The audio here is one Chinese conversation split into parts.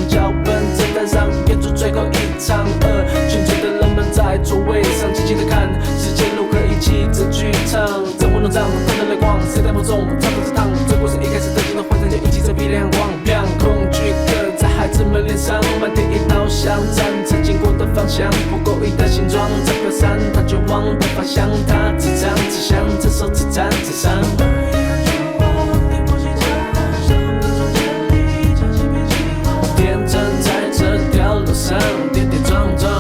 脚本正台上演出最后一场，群众的人们在座位上静静地看世界如何一起这剧场，灯火笼罩，灯的泪光，谁在梦中唱着这趟，这故事一开始登进了幻想，就一起这批亮光，恐惧刻在孩子们脸上，满天一道香战，曾经过的方向，不够意的形状，这飘散，它绝望的方向，它只唱只想，这首只战只伤。天真在这条路上跌跌撞撞，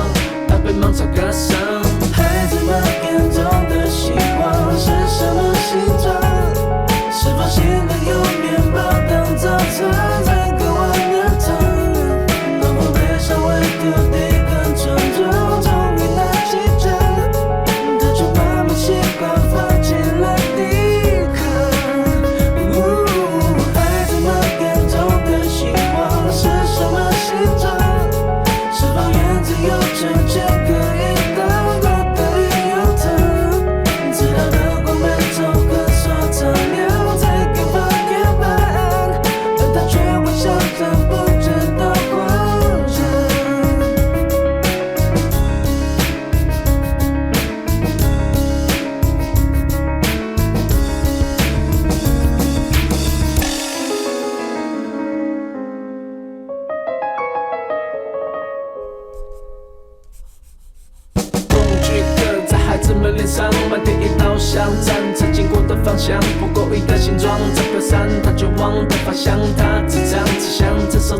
它被芒草割伤。孩子们眼中的希望是什么形状？是否心里有面包当早餐，才割完的糖？当我背上会丢地更沉重，终于拿起针，它就慢慢习惯放弃了抵抗。孩子们眼中的希望是什么形状？是否原子有成千个亿当过的理由糖？直到灯光被走歌所照亮，才给发现答案，但它却会像看不见的光亮。恐惧刻在孩子们脸上，满天一道香战，曾经过的方向，不够意的形状，这飘散，它绝望的方向，它只唱只想，这首